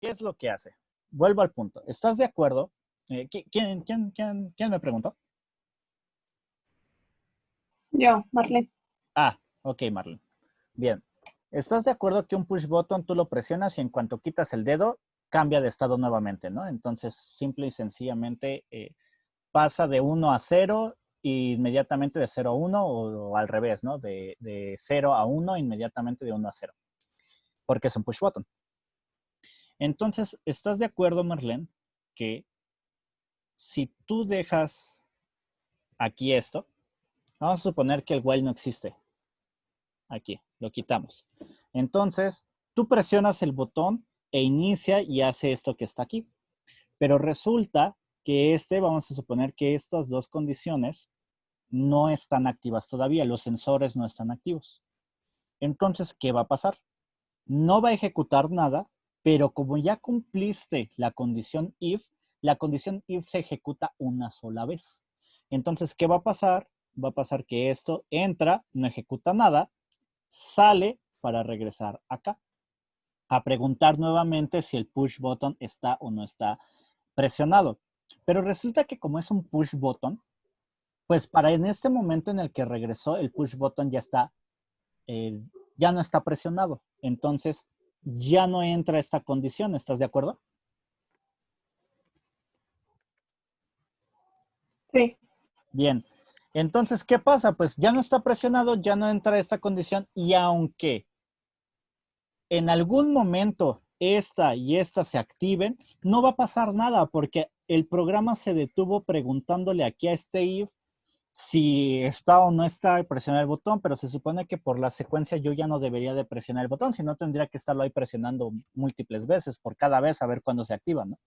¿qué es lo que hace? Vuelvo al punto. ¿Estás de acuerdo? ¿Quién me preguntó? Yo, Marlene. Ah, ok, Marlene. Bien. ¿Estás de acuerdo que un push button tú lo presionas y en cuanto quitas el dedo, cambia de estado nuevamente, ¿no? Entonces, simple y sencillamente pasa de 1 a 0 e inmediatamente de 0 a 1 o al revés, ¿no? De 0 a 1 inmediatamente de 1 a 0. Porque es un push button. Entonces, ¿estás de acuerdo, Marlene, que si tú dejas aquí esto, vamos a suponer que el while no existe. Aquí, lo quitamos. Entonces, tú presionas el botón e inicia y hace esto que está aquí. Pero resulta que vamos a suponer que estas dos condiciones no están activas todavía, los sensores no están activos. Entonces, ¿qué va a pasar? No va a ejecutar nada, pero como ya cumpliste la condición if se ejecuta una sola vez. Entonces, ¿qué va a pasar? Va a pasar que esto entra, no ejecuta nada, sale para regresar acá, a preguntar nuevamente si el push button está o no está presionado. Pero resulta que como es un push button, pues para en este momento en el que regresó, el push button ya no está presionado. Entonces, ya no entra esta condición. ¿Estás de acuerdo? Sí. Bien. Entonces, ¿qué pasa? Pues ya no está presionado, ya no entra esta condición y aunque en algún momento esta y esta se activen, no va a pasar nada porque el programa se detuvo preguntándole aquí a este if si está o no está, presionar el botón, pero se supone que por la secuencia yo ya no debería de presionar el botón, sino tendría que estarlo ahí presionando múltiples veces por cada vez a ver cuándo se activa, ¿no?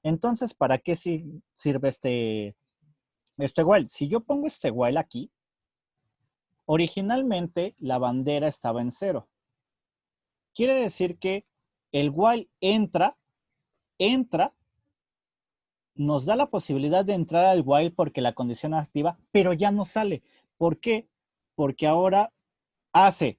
Entonces, ¿para qué sirve este while? Si yo pongo este while aquí, originalmente la bandera estaba en 0. Quiere decir que el while entra, nos da la posibilidad de entrar al while porque la condición es activa, pero ya no sale. ¿Por qué? Porque ahora hace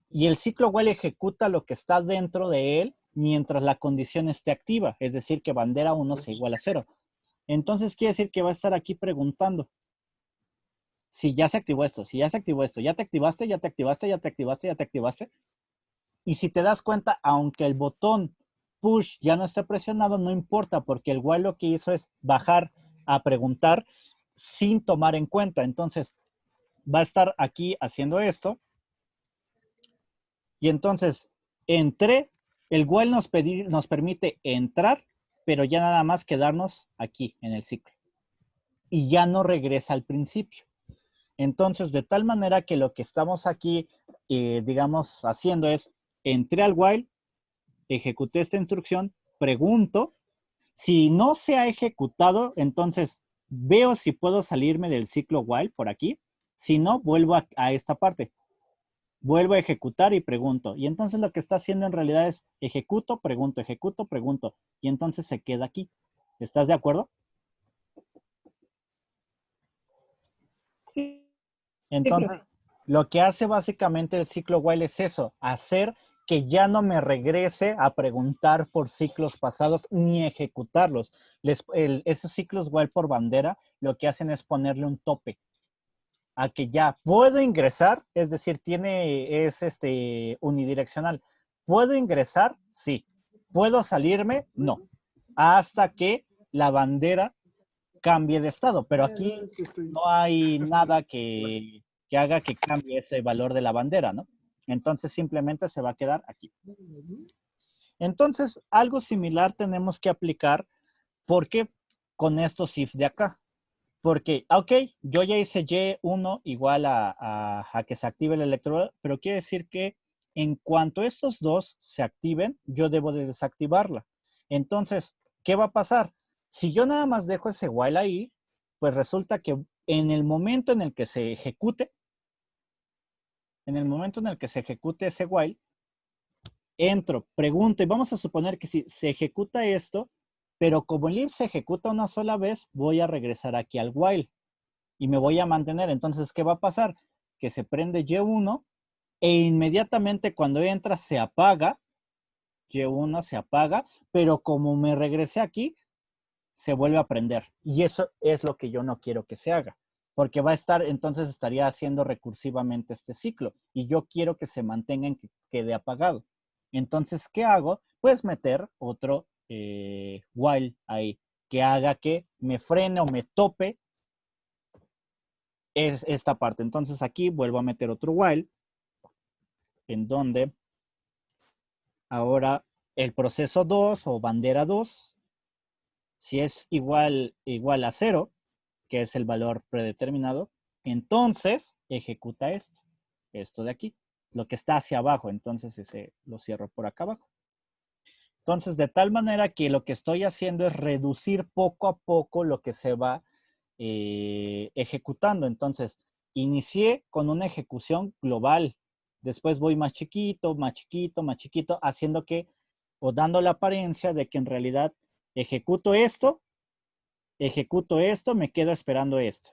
y el ciclo while ejecuta lo que está dentro de él mientras la condición esté activa, es decir, que bandera 1 sea igual a 0. Entonces quiere decir que va a estar aquí preguntando si ya se activó esto, si ya se activó esto, ya te activaste, ya te activaste, ya te activaste, ya te activaste. Y si te das cuenta, aunque el botón push ya no esté presionado, no importa, porque el while lo que hizo es bajar a preguntar sin tomar en cuenta. Entonces, va a estar aquí haciendo esto. Y entonces, entré, el while nos permite entrar, pero ya nada más quedarnos aquí en el ciclo. Y ya no regresa al principio. Entonces, de tal manera que lo que estamos aquí, digamos, haciendo es, entré al while, ejecuté esta instrucción, pregunto, si no se ha ejecutado, entonces veo si puedo salirme del ciclo while por aquí, si no, vuelvo a esta parte, vuelvo a ejecutar y pregunto, y entonces lo que está haciendo en realidad es ejecuto, pregunto, y entonces se queda aquí. ¿Estás de acuerdo? Sí, Entonces, lo que hace básicamente el ciclo while es eso, hacer que ya no me regrese a preguntar por ciclos pasados ni ejecutarlos. Esos ciclos while por bandera lo que hacen es ponerle un tope a que ya puedo ingresar, es decir, es unidireccional. ¿Puedo ingresar? Sí. ¿Puedo salirme? No. Hasta que la bandera cambie de estado, pero aquí no hay nada que haga que cambie ese valor de la bandera, ¿no? Entonces simplemente se va a quedar aquí. Entonces, algo similar tenemos que aplicar porque con estos if de acá. Porque, ok, yo ya hice Y1 igual a que se active el electrodo, pero quiere decir que en cuanto estos dos se activen, yo debo de desactivarla. Entonces, ¿qué va a pasar? Si yo nada más dejo ese while ahí, pues resulta que en el momento en el que se ejecute, ese while, entro, pregunto, y vamos a suponer que si se ejecuta esto, pero como el if se ejecuta una sola vez, voy a regresar aquí al while y me voy a mantener. Entonces, ¿qué va a pasar? Que se prende Y1 e inmediatamente cuando entra se apaga Y1 se apaga, pero como me regresé aquí, se vuelve a prender. Y eso es lo que yo no quiero que se haga, porque va a estar, entonces estaría haciendo recursivamente este ciclo. Y yo quiero que se mantenga en que quede apagado. Entonces, ¿qué hago? Pues meter otro while ahí, que haga que me frene o me tope es esta parte. Entonces aquí vuelvo a meter otro while, en donde ahora el proceso 2 o bandera 2, si es igual a 0, que es el valor predeterminado, entonces ejecuta esto de aquí, lo que está hacia abajo, entonces ese lo cierro por acá abajo. Entonces, de tal manera que lo que estoy haciendo es reducir poco a poco lo que se va ejecutando. Entonces, inicié con una ejecución global, después voy más chiquito, más chiquito, más chiquito, haciendo que, o dando la apariencia de que en realidad ejecuto esto, me quedo esperando esto.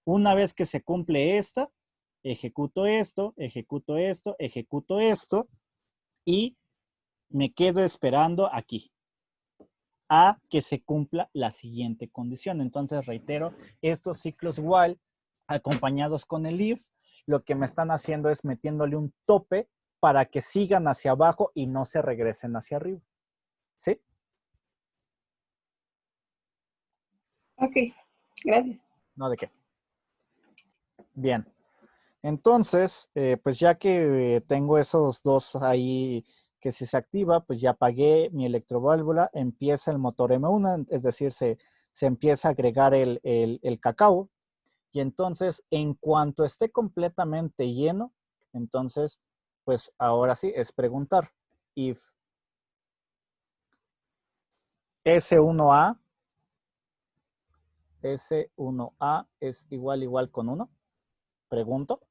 Una vez que se cumple esta, ejecuto esto, ejecuto esto, ejecuto esto y me quedo esperando aquí a que se cumpla la siguiente condición. Entonces, reitero, estos ciclos while acompañados con el if, lo que me están haciendo es metiéndole un tope para que sigan hacia abajo y no se regresen hacia arriba. ¿Sí? Ok, gracias. No, ¿de qué? Bien. Entonces, pues ya que tengo esos dos ahí que si se activa, pues ya apagué mi electroválvula, empieza el motor M1, es decir, se empieza a agregar el cacao. Y entonces, en cuanto esté completamente lleno, entonces, pues ahora sí es preguntar. If S1A es igual con 1, pregunto.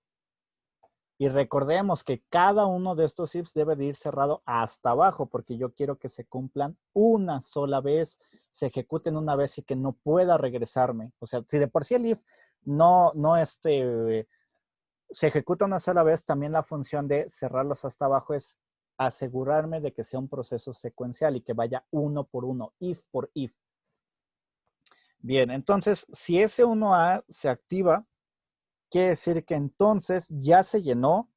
Y recordemos que cada uno de estos ifs debe de ir cerrado hasta abajo, porque yo quiero que se cumplan una sola vez, se ejecuten una vez y que no pueda regresarme. O sea, si de por sí el if no se ejecuta una sola vez, también la función de cerrarlos hasta abajo es asegurarme de que sea un proceso secuencial y que vaya uno por uno, if por if. Bien, entonces, si ese 1A se activa, quiere decir que entonces ya se llenó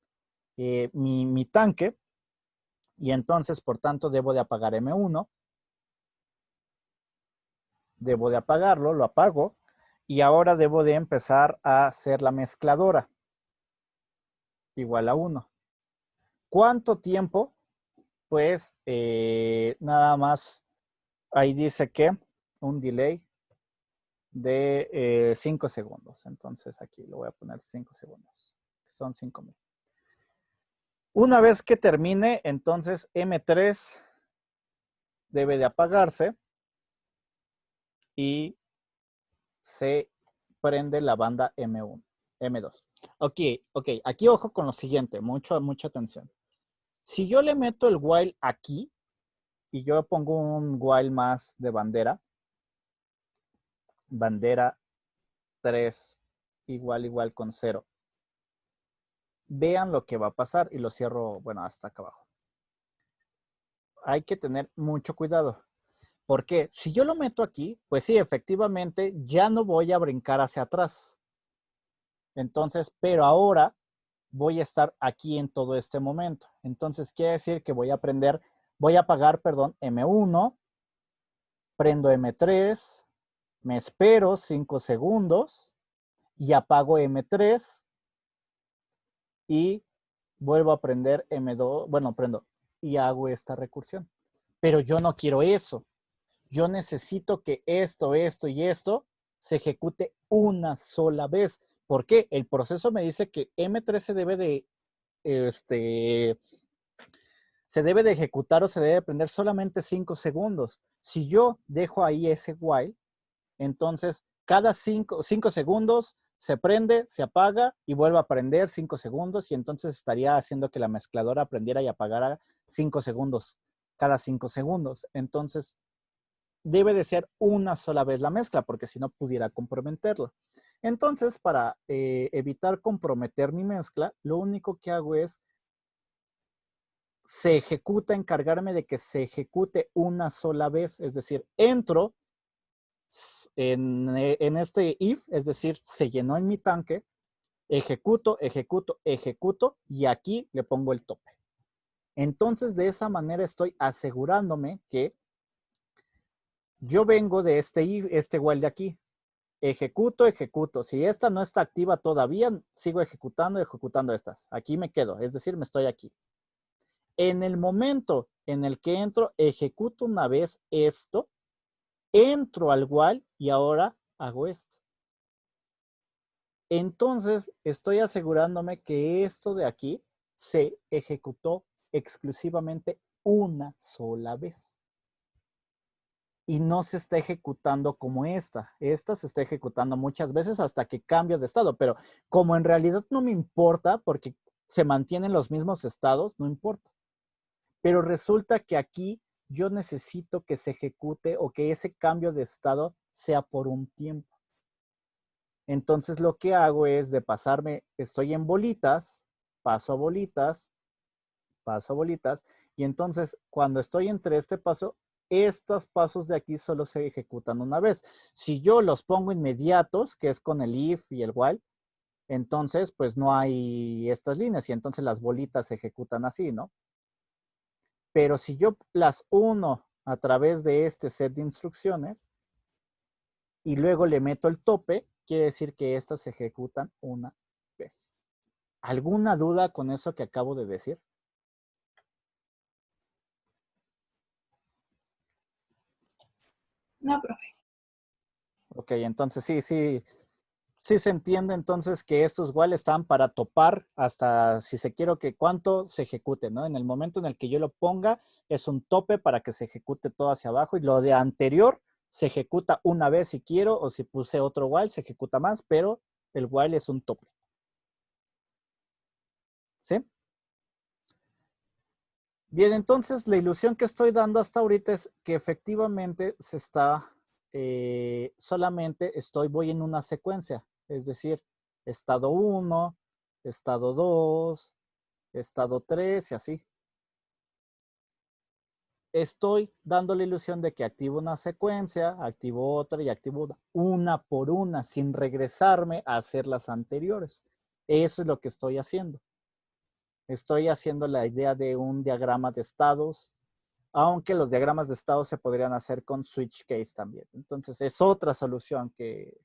mi tanque y entonces, por tanto, debo de apagar M1. Debo de apagarlo, lo apago y ahora debo de empezar a hacer la mezcladora igual a 1. ¿Cuánto tiempo? Pues nada más ahí dice que un delay de 5 segundos. Entonces aquí lo voy a poner 5 segundos. Son 5,000. Una vez que termine, entonces M3 debe de apagarse y se prende la banda M1, M2. Ok, aquí ojo con lo siguiente, mucha atención. Si yo le meto el while aquí y yo pongo un while más de bandera 3 igual con 0. Vean lo que va a pasar y lo cierro, bueno, hasta acá abajo. Hay que tener mucho cuidado. Porque si yo lo meto aquí, pues sí, efectivamente, ya no voy a brincar hacia atrás. Entonces, pero ahora voy a estar aquí en todo este momento. Entonces, quiere decir que voy a apagar, M1, prendo M3, me espero 5 segundos y apago M3 y vuelvo a prender M2, bueno, prendo y hago esta recursión. Pero yo no quiero eso. Yo necesito que esto y esto se ejecute una sola vez. ¿Por qué? El proceso me dice que M3 se debe de ejecutar o se debe de prender solamente 5 segundos. Si yo dejo ahí ese while, entonces cada 5 segundos se prende, se apaga y vuelve a prender 5 segundos y entonces estaría haciendo que la mezcladora prendiera y apagara 5 segundos, cada 5 segundos. Entonces debe de ser una sola vez la mezcla porque si no pudiera comprometerla. Entonces, para evitar comprometer mi mezcla, lo único que hago es se ejecuta, encargarme de que se ejecute una sola vez, es decir, entro en este if, es decir, se llenó en mi tanque, ejecuto, ejecuto, ejecuto, y aquí le pongo el tope. Entonces, de esa manera estoy asegurándome que yo vengo de este while de aquí. Ejecuto, ejecuto. Si esta no está activa todavía, sigo ejecutando, ejecutando estas. Aquí me quedo, es decir, me estoy aquí. En el momento en el que entro, ejecuto una vez esto, entro al while y ahora hago esto. Entonces, estoy asegurándome que esto de aquí se ejecutó exclusivamente una sola vez. Y no se está ejecutando como esta. Esta se está ejecutando muchas veces hasta que cambio de estado, pero como en realidad no me importa porque se mantienen los mismos estados, no importa. Pero resulta que aquí yo necesito que se ejecute o que ese cambio de estado sea por un tiempo. Entonces lo que hago es de pasarme, estoy en bolitas, paso a bolitas, paso a bolitas, y entonces cuando estoy entre este paso, estos pasos de aquí solo se ejecutan una vez. Si yo los pongo inmediatos, que es con el if y el while, entonces pues no hay estas líneas y entonces las bolitas se ejecutan así, ¿no? Pero si yo las uno a través de este set de instrucciones y luego le meto el tope, quiere decir que estas se ejecutan una vez. ¿Alguna duda con eso que acabo de decir? No, profe. Ok, entonces sí se entiende entonces que estos igual están para topar hasta si se quiero que cuánto se ejecute, ¿no? En el momento en el que yo lo ponga es un tope para que se ejecute todo hacia abajo y lo de anterior se ejecuta una vez si quiero o si puse otro while se ejecuta más, pero el while es un tope. ¿Sí? Bien, entonces la ilusión que estoy dando hasta ahorita es que efectivamente se está, solamente voy en una secuencia, es decir, estado 1, estado 2, estado 3 y así. Estoy dando la ilusión de que activo una secuencia, activo otra y activo una por una, sin regresarme a hacer las anteriores. Eso es lo que estoy haciendo. Estoy haciendo la idea de un diagrama de estados, aunque los diagramas de estado se podrían hacer con switch case también. Entonces es otra solución que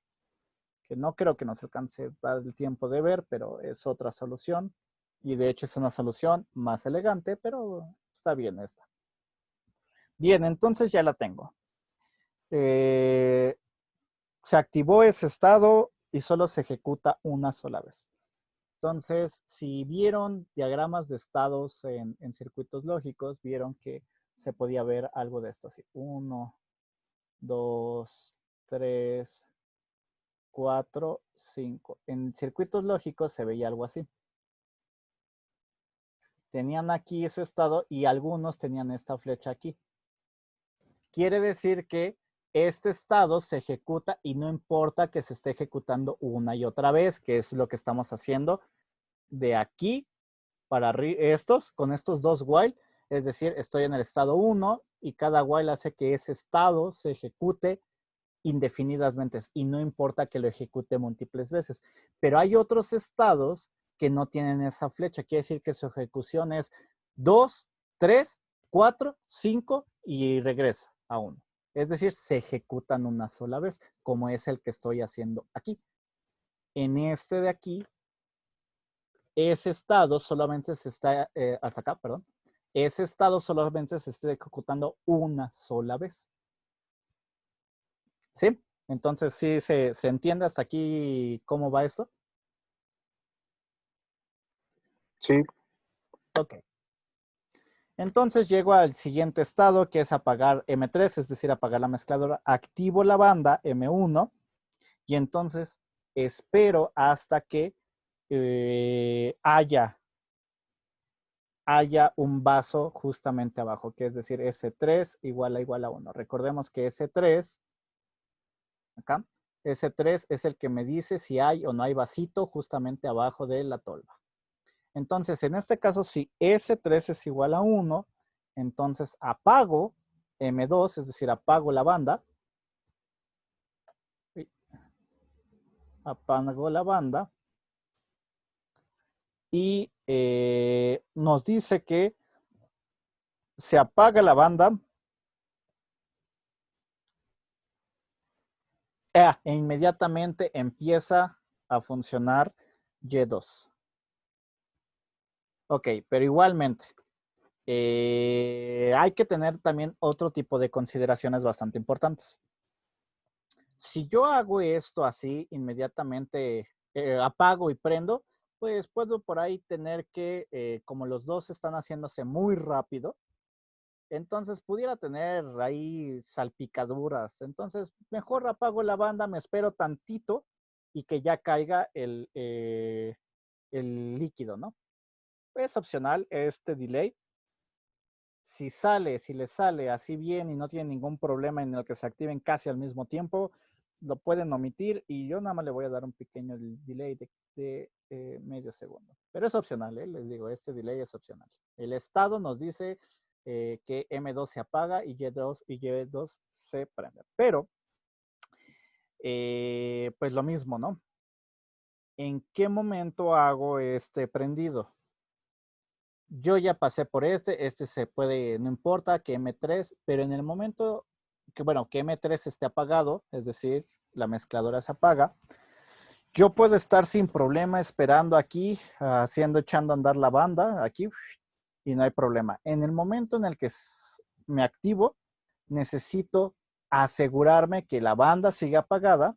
no creo que nos alcance dar el tiempo de ver, pero es otra solución. Y de hecho es una solución más elegante, pero está bien esta. Bien, entonces ya la tengo. Se activó ese estado y solo se ejecuta una sola vez. Entonces, si vieron diagramas de estados en circuitos lógicos, vieron que se podía ver algo de esto así. 1, 2, 3, 4, 5. En circuitos lógicos se veía algo así. Tenían aquí su estado y algunos tenían esta flecha aquí. Quiere decir que este estado se ejecuta y no importa que se esté ejecutando una y otra vez, que es lo que estamos haciendo de aquí para estos, con estos dos while, es decir, estoy en el estado 1 y cada while hace que ese estado se ejecute indefinidamente y no importa que lo ejecute múltiples veces. Pero hay otros estados que no tienen esa flecha, quiere decir que su ejecución es 2, 3, 4, 5 y regresa a 1. Es decir, se ejecutan una sola vez, como es el que estoy haciendo aquí. En este de aquí, ese estado solamente se está, hasta acá, perdón, ese estado solamente se está ejecutando una sola vez. ¿Sí? Entonces, ¿sí se entiende hasta aquí cómo va esto? Sí. Ok. Entonces llego al siguiente estado, que es apagar M3, es decir, apagar la mezcladora. Activo la banda M1 y entonces espero hasta que haya un vaso justamente abajo, que es decir, S3 igual a 1. Recordemos que S3, acá, S3 es el que me dice si hay o no hay vasito justamente abajo de la tolva. Entonces, en este caso, si S3 es igual a 1, entonces apago M2, es decir, apago la banda. Apago la banda. Y nos dice que se apaga la banda e inmediatamente empieza a funcionar Y2. Ok, pero igualmente hay que tener también otro tipo de consideraciones bastante importantes. Si yo hago esto así, inmediatamente apago y prendo, pues puedo por ahí tener que, como los dos están haciéndose muy rápido, entonces pudiera tener ahí salpicaduras. Entonces, mejor apago la banda, me espero tantito y que ya caiga el líquido, ¿no? Es opcional este delay. Si le sale así bien y no tiene ningún problema en el que se activen casi al mismo tiempo, lo pueden omitir y yo nada más le voy a dar un pequeño delay de medio segundo. Pero es opcional, les digo, este delay es opcional. El estado nos dice que M2 se apaga y Y2 se prende. Pero, pues lo mismo, ¿no? ¿En qué momento hago este prendido? Yo ya pasé por este se puede, no importa que M3, pero en el momento que, bueno, que M3 esté apagado, es decir, la mezcladora se apaga, yo puedo estar sin problema esperando aquí, echando a andar la banda, aquí, y no hay problema. En el momento en el que me activo, necesito asegurarme que la banda sigue apagada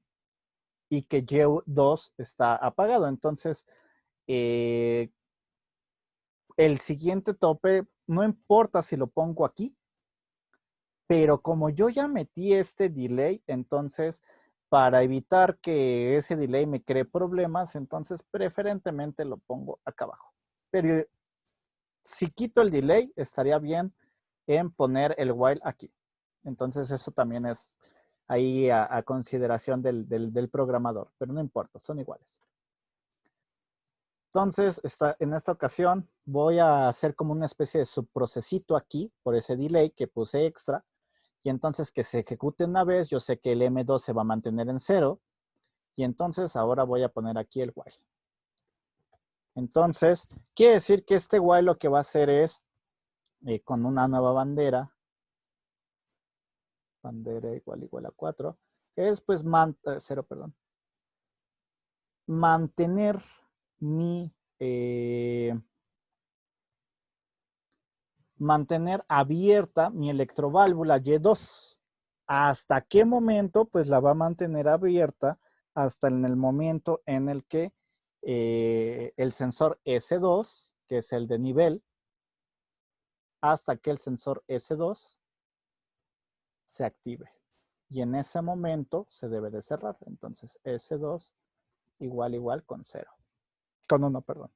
y que Y2 está apagado. Entonces, el siguiente tope, no importa si lo pongo aquí, pero como yo ya metí este delay, entonces para evitar que ese delay me cree problemas, entonces preferentemente lo pongo acá abajo. Pero si quito el delay, estaría bien en poner el while aquí. Entonces eso también es ahí a consideración del programador, pero no importa, son iguales. Entonces, en esta ocasión voy a hacer como una especie de subprocesito aquí por ese delay que puse extra. Y entonces que se ejecute una vez, yo sé que el M2 se va a mantener en 0. Y entonces ahora voy a poner aquí el while. Entonces, quiere decir que este while lo que va a hacer es, con una nueva bandera igual a 4, es pues 0, perdón. Mantener mi... mantener abierta mi electroválvula Y2. ¿Hasta qué momento? Pues la va a mantener abierta hasta en el momento en el que el sensor S2, que es el de nivel, hasta que el sensor S2 se active. Y en ese momento se debe de cerrar. Entonces S2 igual con 0. Con 1, perdón.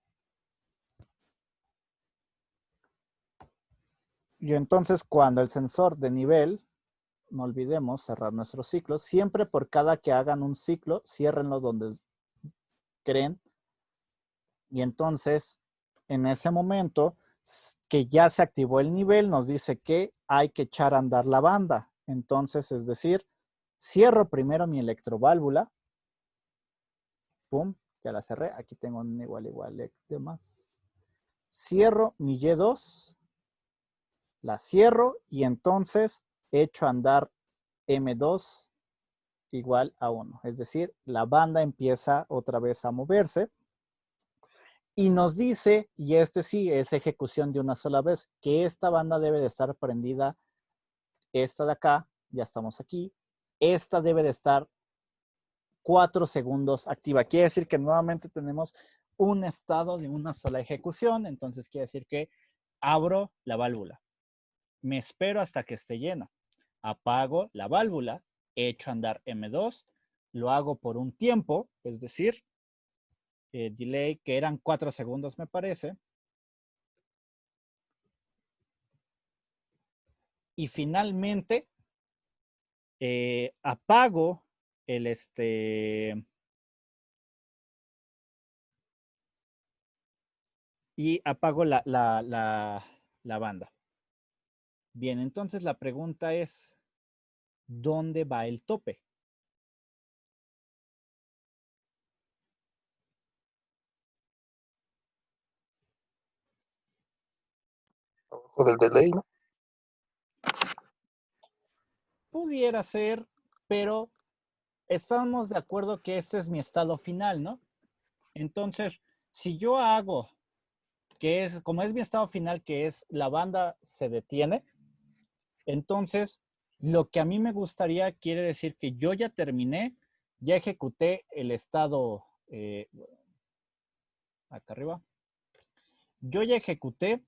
Y entonces cuando el sensor de nivel, no olvidemos cerrar nuestros ciclos, siempre por cada que hagan un ciclo, ciérrenlo donde creen. Y entonces, en ese momento que ya se activó el nivel, nos dice que hay que echar a andar la banda. Entonces, es decir, cierro primero mi electroválvula. Pum, ya la cerré. Aquí tengo un igual de más. Cierro mi Y2. La cierro y entonces echo a andar M2 igual a 1. Es decir, la banda empieza otra vez a moverse. Y nos dice, y este sí es ejecución de una sola vez, que esta banda debe de estar prendida, esta de acá, ya estamos aquí, esta debe de estar 4 segundos activa. Quiere decir que nuevamente tenemos un estado de una sola ejecución, entonces quiere decir que abro la válvula, me espero hasta que esté llena, apago la válvula, echo a andar M2, lo hago por un tiempo, es decir, delay que eran 4 segundos me parece. Y finalmente apago y apago la banda. Bien, entonces la pregunta es, ¿dónde va el tope? Abajo del delay, ¿no? Pudiera ser, pero estamos de acuerdo que este es mi estado final, ¿no? Entonces, si yo hago, que es, como es mi estado final, que es la banda se detiene, entonces lo que a mí me gustaría quiere decir que yo ya terminé, ya ejecuté el estado, acá arriba, yo ya ejecuté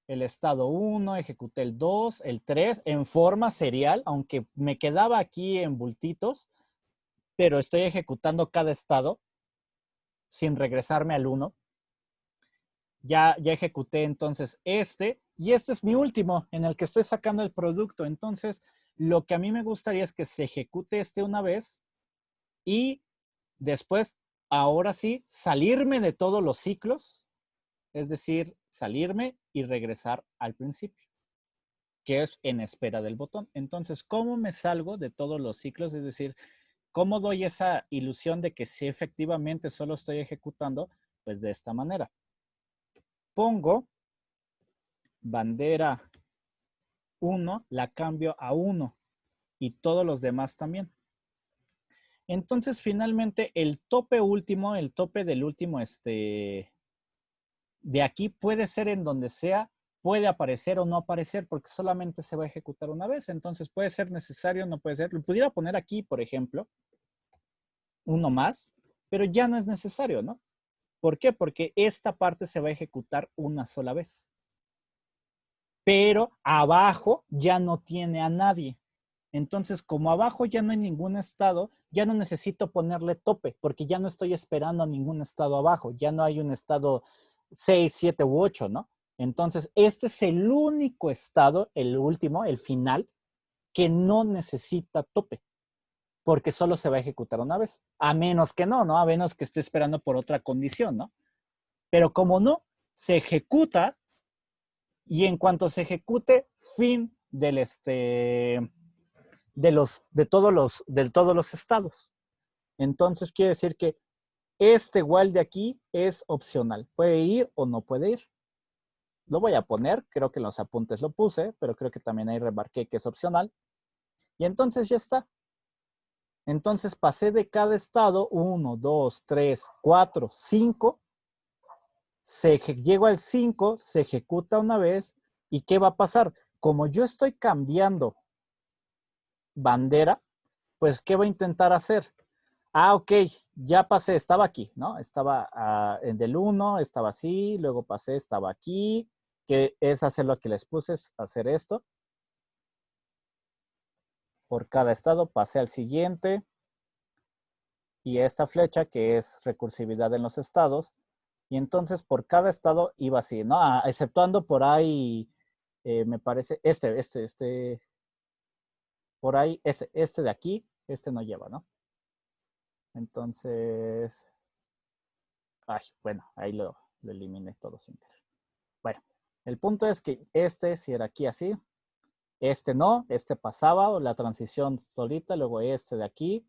el estado 1, ejecuté el 2, el 3 en forma serial, aunque me quedaba aquí en bultitos, pero estoy ejecutando cada estado sin regresarme al 1. Ya ejecuté entonces este, y este es mi último en el que estoy sacando el producto. Entonces, lo que a mí me gustaría es que se ejecute este una vez y después, ahora sí, salirme de todos los ciclos, es decir, salirme y regresar al principio, que es en espera del botón. Entonces, ¿cómo me salgo de todos los ciclos? Es decir, ¿cómo doy esa ilusión de que sí efectivamente solo estoy ejecutando? Pues de esta manera. Pongo bandera 1, la cambio a 1 y todos los demás también. Entonces, finalmente, el tope último, el tope del último, de aquí puede ser en donde sea, puede aparecer o no aparecer, porque solamente se va a ejecutar una vez. Entonces, puede ser necesario, no puede ser. Lo pudiera poner aquí, por ejemplo, uno más, pero ya no es necesario, ¿no? ¿Por qué? Porque esta parte se va a ejecutar una sola vez. Pero abajo ya no tiene a nadie. Entonces, como abajo ya no hay ningún estado, ya no necesito ponerle tope, porque ya no estoy esperando a ningún estado abajo. Ya no hay un estado 6, 7 u 8, ¿no? Entonces, este es el único estado, el último, el final, que no necesita tope, porque solo se va a ejecutar una vez. A menos que no, ¿no? A menos que esté esperando por otra condición, ¿no? Pero como no, se ejecuta y en cuanto se ejecute, fin del de todos los estados. Entonces quiere decir que este while de aquí es opcional. Puede ir o no puede ir. Lo voy a poner, creo que en los apuntes lo puse, pero creo que también ahí remarqué que es opcional. Y entonces ya está. Entonces pasé de cada estado 1, 2, 3, 4, 5. Llego al 5, se ejecuta una vez. ¿Y qué va a pasar? Como yo estoy cambiando bandera, pues, ¿qué va a intentar hacer? Ah, ok, ya pasé, estaba aquí, ¿no? Estaba en del 1, estaba así, luego pasé, estaba aquí, que es hacer lo que les puse, es hacer esto. Por cada estado pasé al siguiente. Y esta flecha que es recursividad en los estados. Y entonces por cada estado iba así, ¿no? Exceptuando por ahí, me parece, por ahí, este de aquí, este no lleva, ¿no? Entonces, ay, bueno, ahí lo eliminé todo sin querer. Bueno, el punto es que si era aquí así, este no, este pasaba, o la transición solita, luego este de aquí,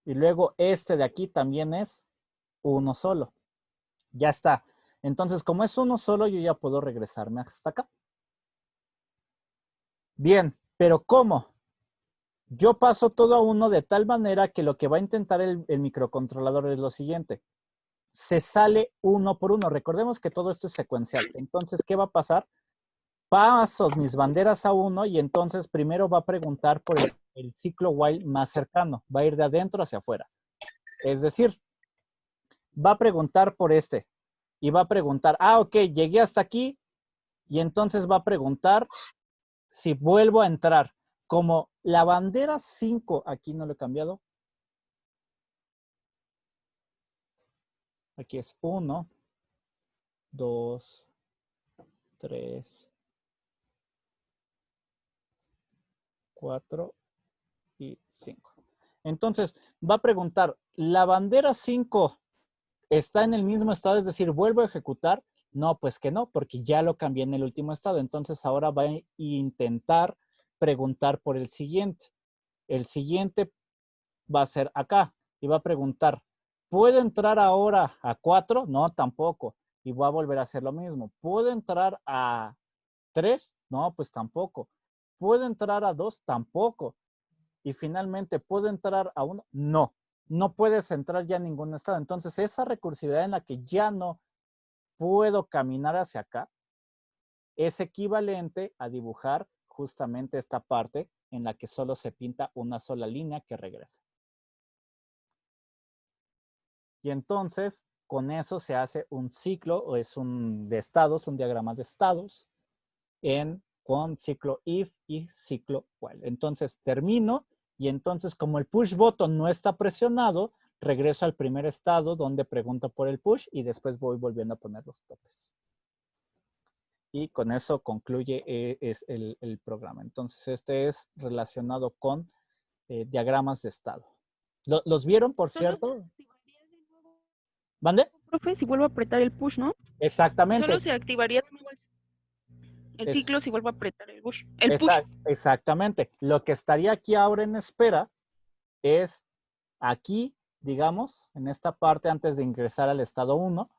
y luego este de aquí también es uno solo. Ya está. Entonces, como es uno solo, yo ya puedo regresarme hasta acá. Bien, pero ¿cómo? Yo paso todo a uno de tal manera que lo que va a intentar el microcontrolador es lo siguiente. Se sale uno por uno. Recordemos que todo esto es secuencial. Entonces, ¿qué va a pasar? Paso mis banderas a uno y entonces primero va a preguntar por el ciclo while más cercano. Va a ir de adentro hacia afuera. Es decir, va a preguntar por este. Y va a preguntar, ok, llegué hasta aquí. Y entonces va a preguntar si vuelvo a entrar. Como la bandera 5, aquí no lo he cambiado. Aquí es 1, 2, 3, 4 y 5. Entonces, va a preguntar, ¿la bandera 5 ¿Está en el mismo estado? Es decir, ¿vuelvo a ejecutar? No, pues que no, porque ya lo cambié en el último estado. Entonces ahora va a intentar preguntar por el siguiente. El siguiente va a ser acá y va a preguntar, ¿puedo entrar ahora a 4? No, tampoco. Y voy a volver a hacer lo mismo. ¿Puedo entrar a 3? No, pues tampoco. ¿Puedo entrar a 2? Tampoco. Y finalmente, ¿puedo entrar a 1? No. No puedes entrar ya a ningún estado. Entonces, esa recursividad en la que ya no puedo caminar hacia acá es equivalente a dibujar justamente esta parte en la que solo se pinta una sola línea que regresa. Y entonces, con eso se hace un ciclo, o es un de estados, un diagrama de estados, con ciclo if y ciclo while. Entonces, termino, y entonces, como el push button no está presionado, regreso al primer estado donde pregunto por el push, y después voy volviendo a poner los topes. Y con eso concluye el programa. Entonces, este es relacionado con diagramas de estado. ¿Los vieron, por cierto? ¿Mande? Profe, si vuelvo a apretar el push, ¿no? Exactamente. Solo se activaría de nuevo el Es, ciclo si vuelvo a apretar el push. El push. exactamente. Lo que estaría aquí ahora en espera es aquí, digamos, en esta parte antes de ingresar al estado 1,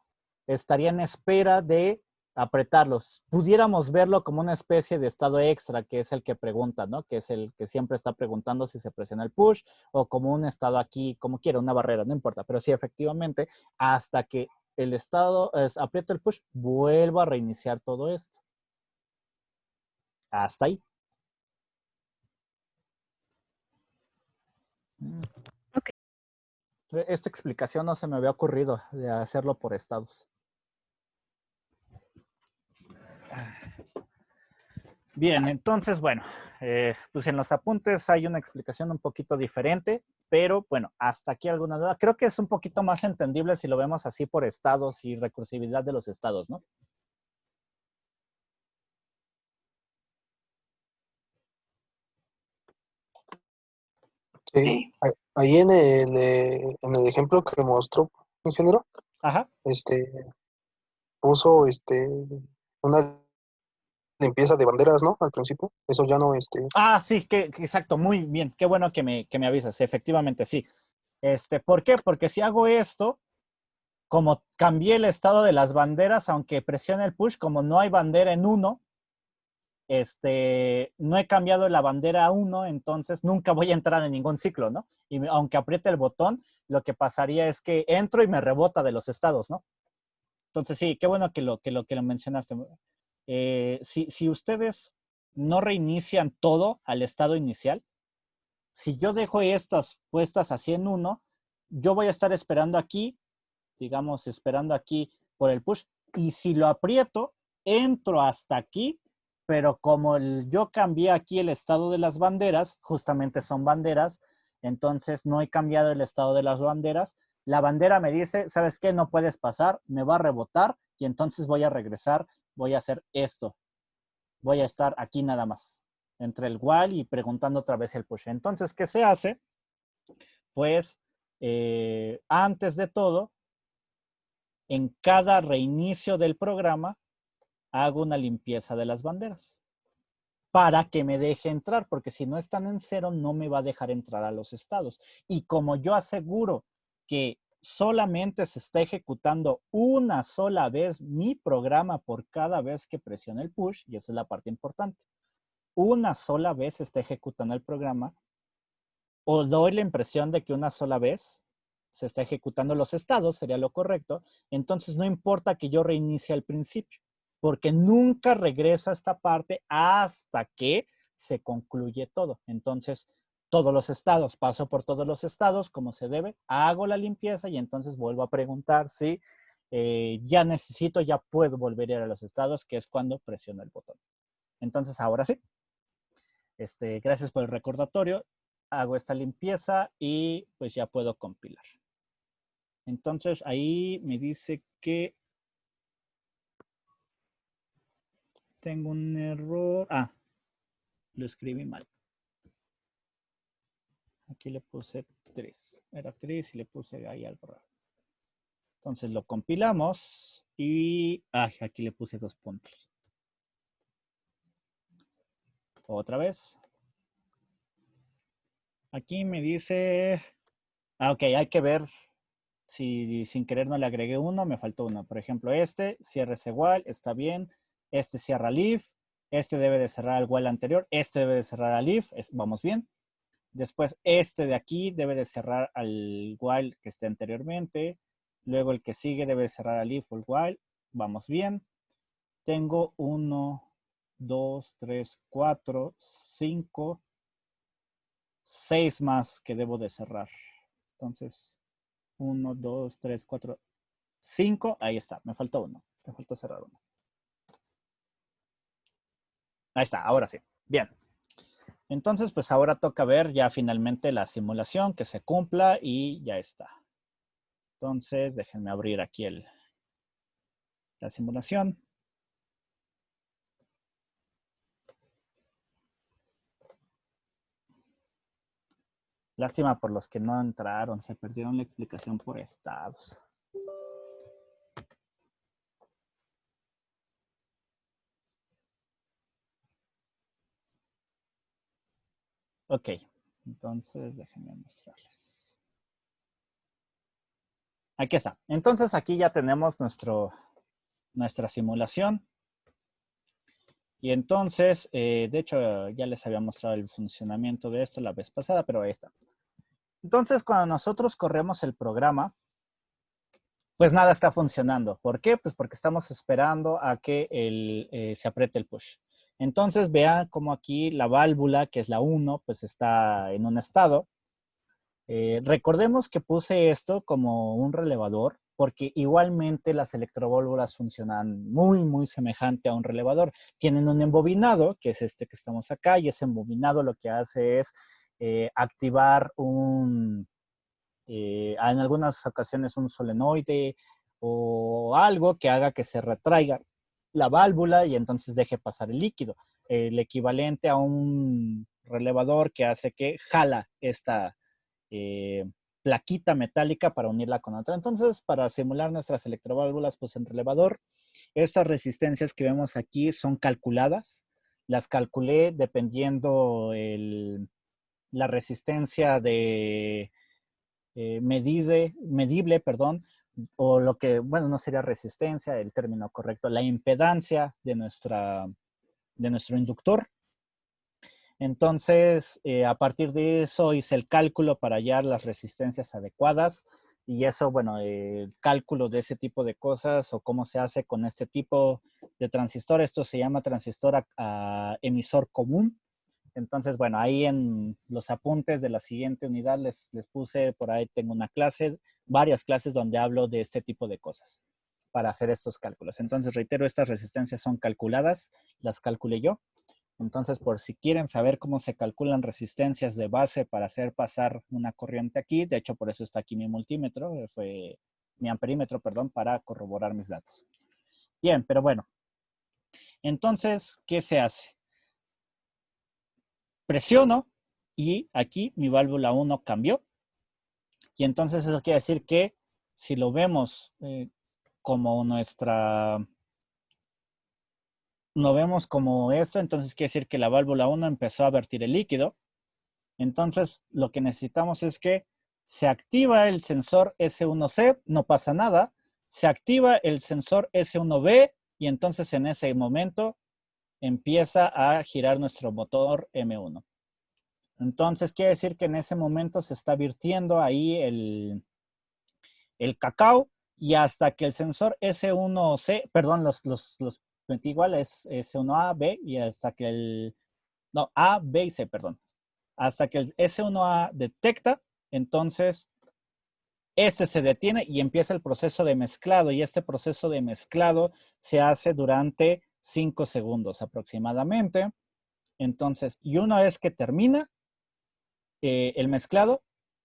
estaría en espera de apretarlos. Pudiéramos verlo como una especie de estado extra, que es el que pregunta, ¿no? Que es el que siempre está preguntando si se presiona el push, o como un estado aquí, como quiera, una barrera, no importa. Pero sí, efectivamente, hasta que el estado aprieto el push, vuelvo a reiniciar todo esto. Hasta ahí. Ok. Esta explicación no se me había ocurrido de hacerlo por estados. Bien, entonces, bueno, pues en los apuntes hay una explicación un poquito diferente, pero bueno, hasta aquí alguna duda. Creo que es un poquito más entendible si lo vemos así por estados y recursividad de los estados, ¿no? Sí, Sí. ahí en el ejemplo que mostró ingeniero, Ajá. puso una limpieza de banderas, ¿no? Al principio. Eso ya no, Ah, sí, que exacto, muy bien. Qué bueno que me avisas. Efectivamente, sí. ¿Por qué? Porque si hago esto, como cambié el estado de las banderas, aunque presione el push, como no hay bandera en 1, no he cambiado la bandera a 1, entonces nunca voy a entrar en ningún ciclo, ¿no? Y aunque apriete el botón, lo que pasaría es que entro y me rebota de los estados, ¿no? Entonces sí, qué bueno que lo mencionaste. Si ustedes no reinician todo al estado inicial, si yo dejo estas puestas así en 1, yo voy a estar esperando aquí, digamos, esperando aquí por el push, y si lo aprieto, entro hasta aquí, pero como yo cambié aquí el estado de las banderas, justamente son banderas, entonces no he cambiado el estado de las banderas, la bandera me dice, ¿sabes qué? No puedes pasar, me va a rebotar, y entonces voy a regresar, voy a hacer esto, voy a estar aquí nada más, entre el while y preguntando otra vez el push. Entonces, ¿qué se hace? Pues, antes de todo, en cada reinicio del programa, hago una limpieza de las banderas para que me deje entrar, porque si no están en 0, no me va a dejar entrar a los estados. Y como yo aseguro que solamente se está ejecutando una sola vez mi programa por cada vez que presione el push, y esa es la parte importante, una sola vez se está ejecutando el programa, o doy la impresión de que una sola vez se está ejecutando los estados, sería lo correcto, entonces no importa que yo reinicie al principio, porque nunca regreso a esta parte hasta que se concluye todo. Entonces, todos los estados, paso por todos los estados como se debe, hago la limpieza y entonces vuelvo a preguntar si ya necesito, ya puedo volver a ir a los estados, que es cuando presiono el botón. Entonces, ahora sí. Gracias por el recordatorio. Hago esta limpieza y pues ya puedo compilar. Entonces ahí me dice que tengo un error. Ah, lo escribí mal. Aquí le puse 3. Era 3 y le puse ahí algo raro. Entonces lo compilamos y aquí le puse 2 puntos. Otra vez. Aquí me dice, ok, hay que ver si sin querer no le agregué uno, me faltó uno. Por ejemplo, este, cierre es igual, está bien. Este cierra al if, este debe de cerrar al while anterior, este debe de cerrar al if, vamos bien. Después este de aquí debe de cerrar al while que esté anteriormente. Luego el que sigue debe de cerrar al if o el while, vamos bien. Tengo 1, 2, 3, 4, 5, 6 más que debo de cerrar. Entonces, 1, 2, 3, 4, 5. Ahí está, me faltó uno. Me faltó cerrar uno. Ahí está, ahora sí. Bien. Entonces, pues ahora toca ver ya finalmente la simulación, que se cumpla y ya está. Entonces, déjenme abrir aquí la simulación. Lástima por los que no entraron, se perdieron la explicación por estados. Ok, entonces déjenme mostrarles. Aquí está. Entonces aquí ya tenemos nuestra simulación. Y entonces, de hecho, ya les había mostrado el funcionamiento de esto la vez pasada, pero ahí está. Entonces, cuando nosotros corremos el programa, pues nada está funcionando. ¿Por qué? Pues porque estamos esperando a que se apriete el push. Entonces, vean cómo aquí la válvula, que es la 1, pues está en un estado. Recordemos que puse esto como un relevador, porque igualmente las electroválvulas funcionan muy, muy semejante a un relevador. Tienen un embobinado, que es este que estamos acá, y ese embobinado lo que hace es activar en algunas ocasiones un solenoide o algo que haga que se retraiga la válvula y entonces deje pasar el líquido. El equivalente a un relevador que hace que jala esta plaquita metálica para unirla con otra. Entonces, para simular nuestras electroválvulas, pues en relevador, estas resistencias que vemos aquí son calculadas. Las calculé dependiendo la resistencia medible, perdón, o lo que, bueno, no sería resistencia, el término correcto, la impedancia de nuestro inductor. Entonces, a partir de eso hice el cálculo para hallar las resistencias adecuadas y eso, bueno, el cálculo de ese tipo de cosas o cómo se hace con este tipo de transistor, esto se llama transistor a emisor común. Entonces, bueno, ahí en los apuntes de la siguiente unidad les puse, por ahí tengo una clase, varias clases donde hablo de este tipo de cosas para hacer estos cálculos. Entonces, reitero, estas resistencias son calculadas, las calculé yo. Entonces, por si quieren saber cómo se calculan resistencias de base para hacer pasar una corriente aquí, de hecho, por eso está aquí mi multímetro, mi amperímetro, perdón, para corroborar mis datos. Bien, pero bueno. Entonces, ¿qué se hace? Presiono y aquí mi válvula 1 cambió. Y entonces eso quiere decir que si lo vemos como no vemos como esto, entonces quiere decir que la válvula 1 empezó a vertir el líquido. Entonces, lo que necesitamos es que se activa el sensor S1C, no pasa nada. Se activa el sensor S1B y entonces en ese momento empieza a girar nuestro motor M1. Entonces, quiere decir que en ese momento se está virtiendo ahí el cacao y hasta que el sensor S1C, perdón, los igual es S1A, B y hasta que A, B y C, perdón. Hasta que el S1A detecta, entonces este se detiene y empieza el proceso de mezclado. Y este proceso de mezclado se hace durante 5 segundos aproximadamente. Entonces, y una vez que termina el mezclado,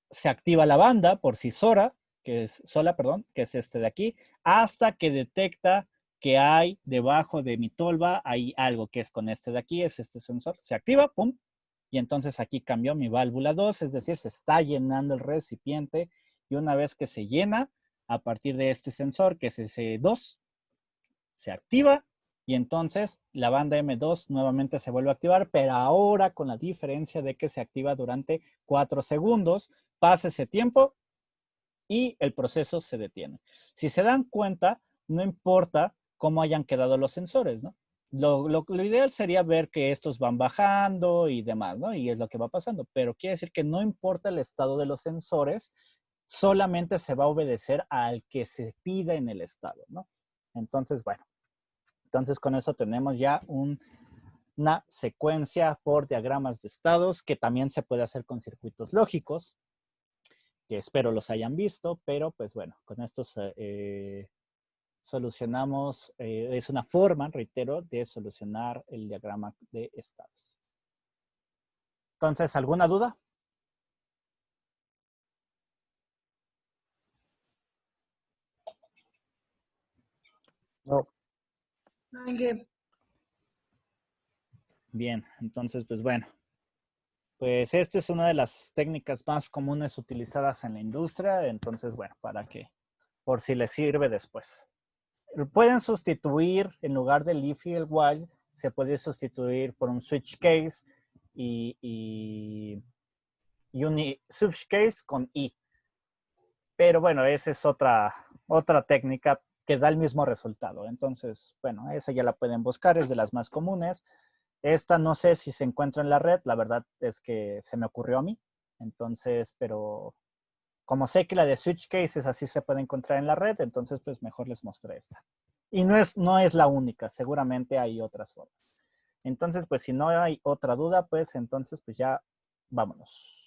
se activa la banda por sí sola, que es este de aquí, hasta que detecta que hay debajo de mi tolva, hay algo que es con este de aquí, es este sensor, se activa, pum, y entonces aquí cambió mi válvula 2, es decir, se está llenando el recipiente y una vez que se llena, A partir de este sensor, que es ese 2, se activa y entonces la banda M2 nuevamente se vuelve a activar, pero ahora con la diferencia de que se activa durante 4 segundos, pasa ese tiempo y el proceso se detiene. Si se dan cuenta, no importa cómo hayan quedado los sensores, ¿no? Lo ideal sería ver que estos van bajando y demás, ¿no? Y es lo que va pasando, pero quiere decir que no importa el estado de los sensores, solamente se va a obedecer al que se pida en el estado, ¿no? Entonces, bueno, entonces con eso tenemos ya una secuencia por diagramas de estados que también se puede hacer con circuitos lógicos, que espero los hayan visto, pero pues bueno, con esto solucionamos, es una forma, reitero, de solucionar el diagrama de estados. Entonces, ¿alguna duda? No. Bien, entonces, pues bueno. Pues esta es una de las técnicas más comunes utilizadas en la industria, entonces, bueno, para que, por si les sirve después. Pueden sustituir, en lugar del if y el while, se puede sustituir por un switch case y un switch case con i. Pero bueno, esa es otra técnica que da el mismo resultado. Entonces, bueno, esa ya la pueden buscar, es de las más comunes. Esta no sé si se encuentra en la red, la verdad es que se me ocurrió a mí. Entonces, pero como sé que la de switch cases así se puede encontrar en la red, entonces pues mejor les mostré esta. Y no es la única, seguramente hay otras formas. Entonces, pues si no hay otra duda, pues entonces pues ya vámonos.